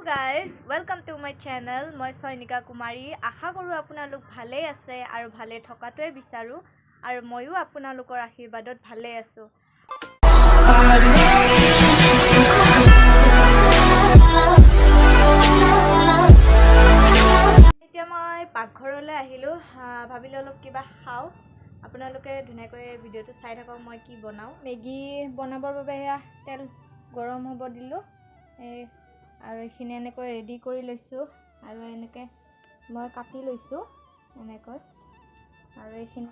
guys, welcome to my channel. মই Chayanika কুমাৰী আশা কৰো আপোনালোক ভালে আছে আৰু ভালে থকাটোৱে বিচাৰো আৰু ময়ো আপোনালোকৰ আশীৰ্বাদত ভালে আছো। এতিয়া মই পাকঘৰলৈ আহিলো, ভাবিলো অলপ কিবা খাও। আপোনালোকে ধুনীয়াকৈ ভিডিওটো চাই থাকক মই কি বনাও। মেগী বনাবৰ বাবে তেল গৰম হ'ব দিলো। আৰু এখিনি এনেকৈ ৰেডি কৰি লৈছো আৰু এনেকৈ মই কাটি লৈছো এনেকৈ আৰু এখিনি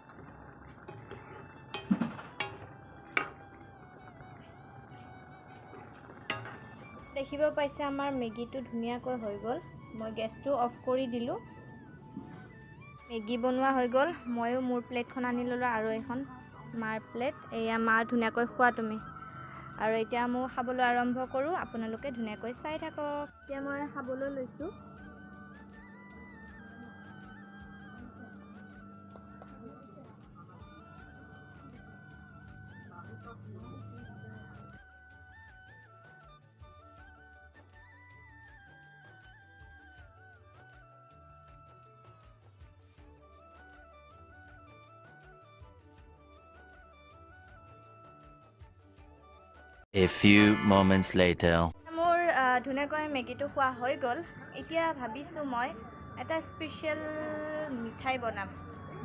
দেখিব পাইছে আমাৰ মেগীটো ধুনীয়াকৈ হৈ গ'ল। মই গেছটো অফ কৰি দিলো। মেগী বনোৱা হৈ গ'ল। ময়ো মোৰ প্লেটখন আনি ললো আৰু এখন মাৰ প্লেট। এয়া মা ধুনীয়াকৈ খোৱা তুমি। আৰু এতিয়া মই খাবলৈ আৰম্ভ কৰো। আপোনালোকে ধুনীয়াকৈ চাই থাকক। এতিয়া মই খাবলৈ লৈছো। A few moments later. মোৰ ধুনীয়াকৈ মেগীটো খোৱা হৈ গ'ল। এতিয়া ভাবিছো মই এটা স্পেশাল মিঠাই বনাম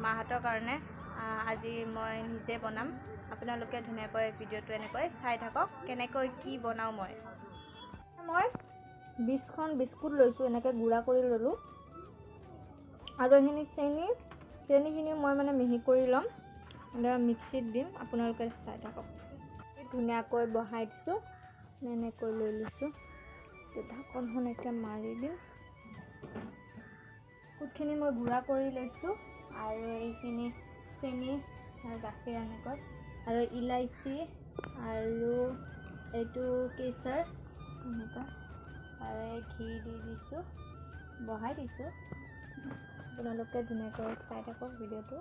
মাহঁতৰ কাৰণে। আজি মই নিজে বনাম। আপোনালোকে ধুনীয়াকৈ ভিডিওটো এনেকৈ চাই থাকক কেনেকৈ কি বনাও মই 20খন বিস্কুট লৈছো, এনেকৈ গুড়া কৰি ললো আৰু এইখিনি চেনিখিনি মই মিহি কৰি ল'ম। মিক্সিত দিম। আপোনালোকে চাই থাকক। ধুনীয়াকৈ বহাই দিছো, এনেকৈ লৈ লৈছো। ঢাকনখন এতিয়া মাৰি দিম। কুটখিনি মই গুড়া কৰি লৈছো আৰু এইখিনি চেনি আৰু গাখীৰ এনেকৈ আৰু ইলাইচি আৰু এইটো কেশৰ এনেকৈ আৰু ঘি দি দিছো, বহাই দিছো। আপোনালোকে ধুনীয়াকৈ চাই থাকক ভিডিওটো।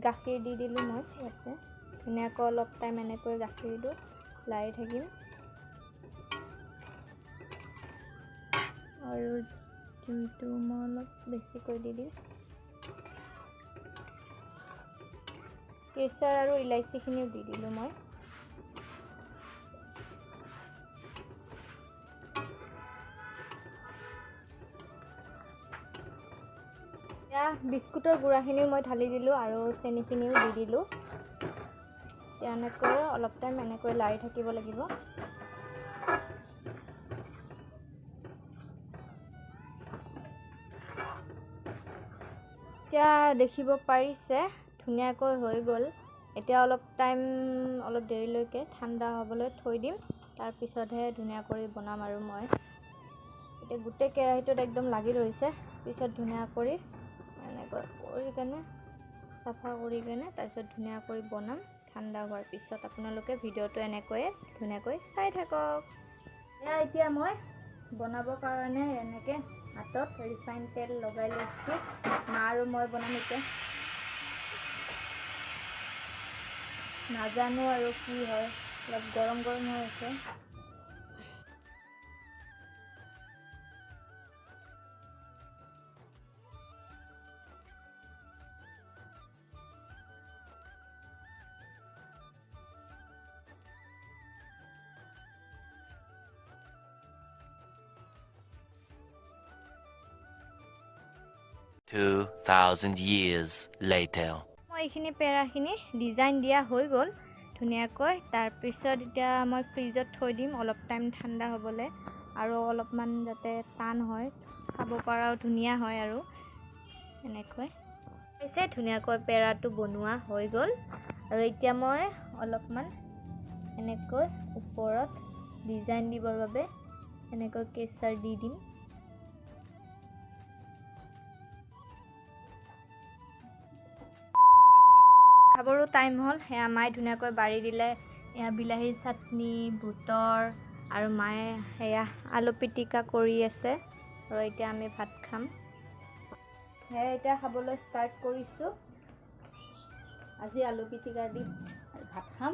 গাখীৰ দি দিলো মই ইয়াতে। ধুনীয়াকৈ অলপ টাইম এনেকৈ গাখীৰটো লাৰি থাকিম আৰু কিন্তু মই অলপ বেছিকৈ দি দিম। কেশৰ আৰু ইলাইচিখিনিও দি দিলোঁ মই। এতিয়া বিস্কুটৰ গুড়াখিনিও মই ঢালি দিলোঁ আৰু চেনিখিনিও দি দিলোঁ। এনেকৈ অলপ টাইম এনেকৈ লাৰি থাকিব লাগিব। এতিয়া দেখিব পাৰিছে ধুনীয়াকৈ হৈ গ'ল। এতিয়া অলপ দেৰিলৈকে ঠাণ্ডা হ'বলৈ থৈ দিম। তাৰ পিছতহে ধুনীয়া কৰি বনাম আৰু মই। এতিয়া গোটেই কেৰাহীটোত একদম লাগি ধৰিছে। পিছত ধুনীয়া কৰি এনেকৈ কৰি কেনে চাফা কৰি কেনে তাৰপিছত ধুনীয়া কৰি বনাম। ঠাণ্ডা হোৱাৰ পিছত আপোনালোকে ভিডিওটো এনেকৈ ধুনীয়াকৈ চাই থাকক। এতিয়া মই বনাবৰ কাৰণে এনেকৈ হাতত ৰিফাইন তেল লগাই লৈছোঁ। মা আৰু মই বনাম এতিয়া। নাজানো আৰু কি হয়, অলপ গৰম গৰম হৈ আছে। $2,000 years later. মই এইখিনি পেৰাখিনি ডিজাইন দিয়া হৈ গ'ল ধুনীয়াকৈ। তাৰপিছত এতিয়া মই ফ্ৰিজত থৈ দিম অলপ টাইম ঠাণ্ডা হ'বলৈ আৰু অলপমান যাতে টান হয়, খাব পৰাও ধুনীয়া হয় আৰু এনেকৈ ধুনীয়াকৈ পেৰাটো বনোৱা হৈ গ'ল। আৰু এতিয়া মই অলপমান এনেকৈ ওপৰত ডিজাইন দিবৰ বাবে এনেকৈ কেশৰ দি দিম। খাবৰো টাইম হ'ল। সেয়া মায়ে ধুনীয়াকৈ বাঢ়ি দিলে। এয়া বিলাহীৰ চাটনি, বুটৰ আৰু মায়ে সেয়া আলু পিটিকা কৰি আছে আৰু এতিয়া আমি ভাত খাম। সেয়া এতিয়া খাবলৈ ষ্টাৰ্ট কৰিছোঁ। আজি আলু পিটিকা দি ভাত খাম।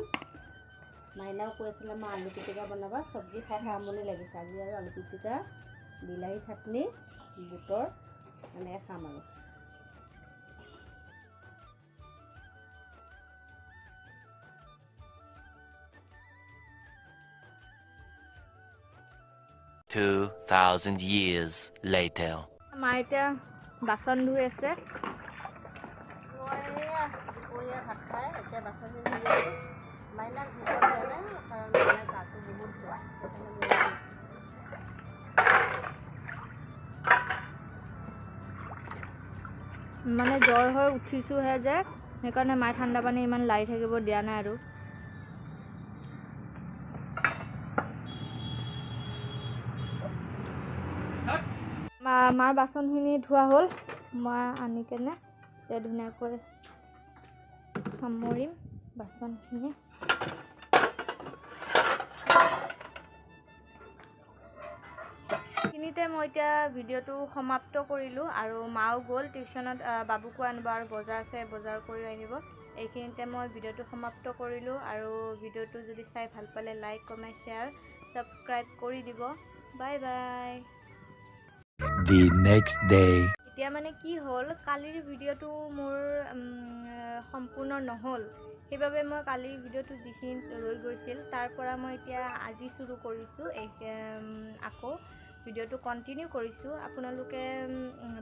মাইনাও কৈ আছিলে মা আলু পিটিকা বনাবা, চব্জি খাই আমনি লাগিছে। আজি আৰু আলু পিটিকা, বিলাহী চাটনি, বুটৰ এনেকৈ খাম আৰু। Two 2,000 years later. মা এতিয়া বাচন ধুই আছে। মই দুপৰীয়া ভাত খাই এতিয়া বাচনখিনি ধুই আছোঁ। মাইনাক ধুব দিয়া নাই, কাৰণ মাইনাৰ গাটো বহুত বেয়া, মানে জ্বৰ হৈ উঠিছোঁহে যে, সেইকাৰণে মায়ে ঠাণ্ডা পানী ইমান লাৰি থাকিব দিয়া নাই আৰু। মাৰ বাচনখিনি ধোৱা হ'ল, মই আনি কেনে এতিয়া ধুনীয়াকৈ সামৰিম বাচনখিনি। এইখিনিতে মই এতিয়া ভিডিঅ'টো সমাপ্ত কৰিলোঁ আৰু মাও গ'ল টিউশ্যনত বাবুকো আনিব আৰু বজাৰ আছে বজাৰ কৰি আহিব। এইখিনিতে মই ভিডিঅ'টো সমাপ্ত কৰিলোঁ আৰু ভিডিঅ'টো যদি চাই ভাল পালে লাইক কমেণ্ট শ্বেয়াৰ ছাবস্ক্ৰাইব কৰি দিব। Bye bye. The next day. এতিয়া মানে কি হ'ল, কালিৰ ভিডিঅ'টো মোৰ সম্পূৰ্ণ নহ'ল, সেইবাবে মই কালিৰ ভিডিঅ'টো যিখিনি ৰৈ গৈছিল তাৰ পৰা মই এতিয়া আজি চুৰু কৰিছোঁ, আকৌ ভিডিঅ'টো কণ্টিনিউ কৰিছোঁ। আপোনালোকে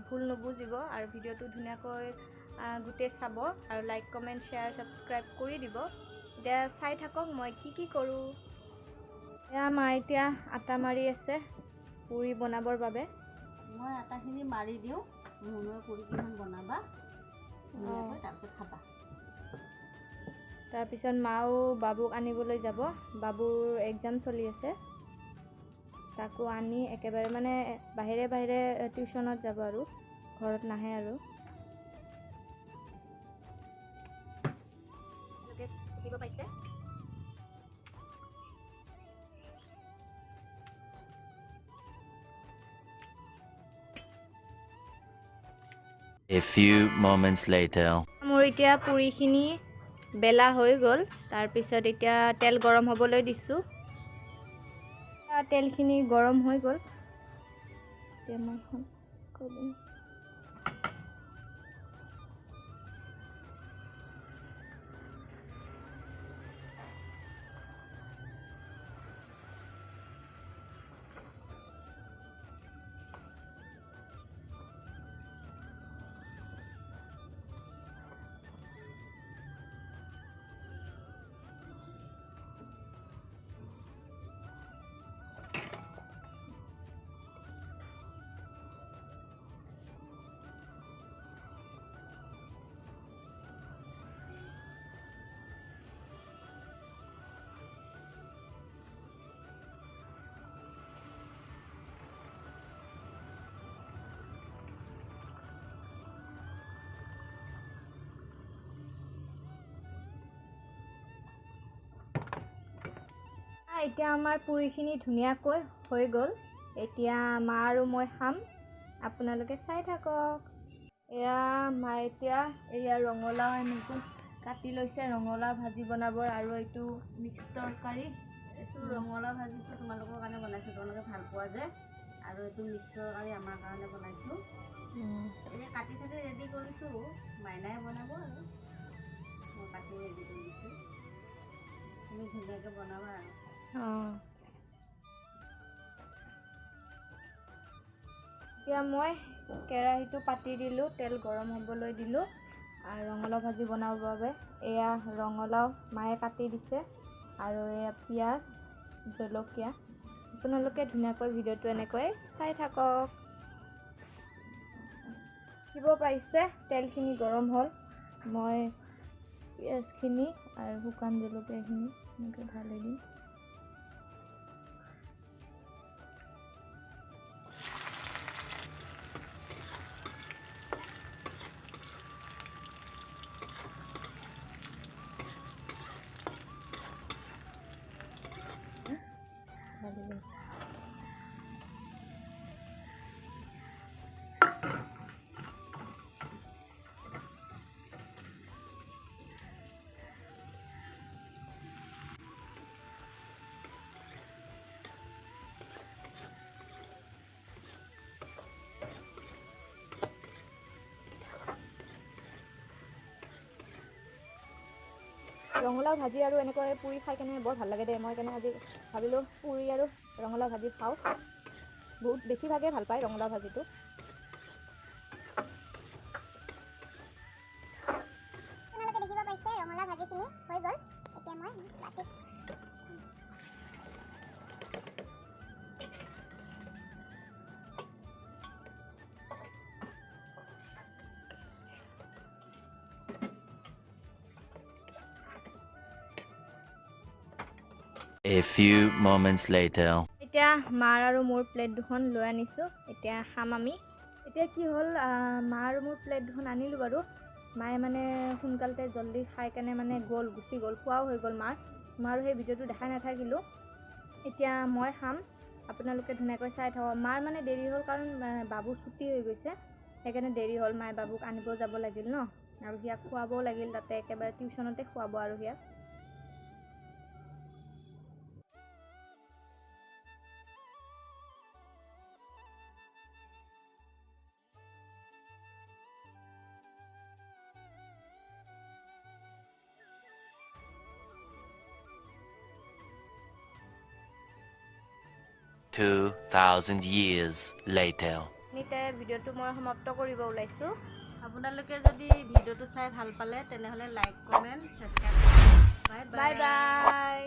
ভুল নুবুজিব আৰু ভিডিঅ'টো ধুনীয়াকৈ গোটেই চাব আৰু লাইক কমেণ্ট শ্বেয়াৰ ছাবস্ক্ৰাইব কৰি দিব। এতিয়া চাই থাকক মই কি কৰোঁ। এয়া মা এতিয়া আটা মাৰি আছে পুৰি বনাবৰ বাবে। মই আটাখিনি মাৰি দিওঁ, মুনুৱে পুৰিকেইখন বনাবা ধুনীয়াকৈ, তাৰপিছত খাবা। তাৰপিছত মাও বাবুক আনিবলৈ যাব, বাবুৰ এক্সাম চলি আছে, তাকো আনি একেবাৰে মানে বাহিৰে বাহিৰে টিউশ্যনত যাব আৰু ঘৰত নাহে আৰু। শিকিব পাইছে। A few moments later. মোৰ এতিয়া পুৰিখিনি বেলা হৈ গ'ল, তাৰপিছত এতিয়া তেল গৰম হ'বলৈ দিছোঁ। তেলখিনি গৰম হৈ গ'ল, এতিয়া মই এখন কৰিম। এতিয়া আমাৰ পুৰিখিনি ধুনীয়াকৈ হৈ গ'ল। এতিয়া মা আৰু মই খাম, আপোনালোকে চাই থাকক। এয়া মা এতিয়া এয়া ৰঙালাও এনেকৈ কাটি লৈছে, ৰঙালাও ভাজি বনাবৰ, আৰু এইটো মিক্স তৰকাৰী। এইটো ৰঙালাও ভাজিটো তোমালোকৰ কাৰণে বনাইছোঁ, তোমালোকে ভাল পোৱা যে, আৰু এইটো মিক্স তৰকাৰী আমাৰ কাৰণে বনাইছোঁ। এতিয়া কাটি চাটি ৰেডি কৰিছোঁ, মাইনাই বনাব আৰু মই কাটি ৰেডি কৰি দিছোঁ। তুমি ধুনীয়াকৈ বনাবা আৰু। এতিয়া মই কেৰাহীটো পাতি দিলোঁ, তেল গৰম হ'বলৈ দিলোঁ আৰু ৰঙালাও ভাজি বনাবৰ বাবে। এয়া ৰঙালাও মায়ে কাটি দিছে আৰু এয়া পিঁয়াজ, জলকীয়া। আপোনালোকে ধুনীয়াকৈ ভিডিঅ'টো এনেকৈ চাই থাকক। দিব পাৰিছে, তেলখিনি গৰম হ'ল, মই পিঁয়াজখিনি আৰু শুকান জলকীয়াখিনি এনেকৈ ঢালি দিম। ৰঙালাও ভাজি আৰু এনেকৈ পুৰি খাই কেনে বৰ ভাল লাগে দে মই কেনে আজি ভাবিলোঁ পুৰি আৰু ৰঙালাও ভাজি খাওঁ বহুত বেছিভাগে ভাল পায় ৰঙালাও ভাজিটো আপোনালোকে দেখিব পাইছে ৰঙালাও ভাজিখিনি হৈ গ'ল এতিয়া মই বাটিত A few moments later. এতিয়া মাৰ আৰু মোৰ প্লেট দুখন লৈ আনিছোঁ এতিয়া খাম আমি এতিয়া কি হ'ল মা আৰু মোৰ প্লেট দুখন আনিলোঁ বাৰু মায়ে মানে সোনকালতে জল্দি খাই কেনে মানে গুচি গ'ল খোৱাও হৈ গ'ল মাৰ সেই ভিডিঅ'টো দেখাই নাথাকিলোঁ এতিয়া মই খাম আপোনালোকে ধুনীয়াকৈ চাই থাকক মাৰ মানে দেৰি হ'ল কাৰণ বাবু ছুটি হৈ গৈছে সেইকাৰণে দেৰি হ'ল মায়ে বাবুক আনিব যাব লাগিল ন আৰু সিয়াক খোৱাবও লাগিল তাতে একেবাৰে টিউশ্যনতে খোৱাব আৰু সিয়াক $2,000 years later. এইখিনিতে ভিডিঅ'টো মই সমাপ্ত কৰিব ওলাইছোঁ আপোনালোকে যদি ভিডিঅ'টো চাই ভাল পালে তেনেহ'লে লাইক কমেণ্ট ছাবস্ক্ৰাইব কৰিব বাই বাই বাই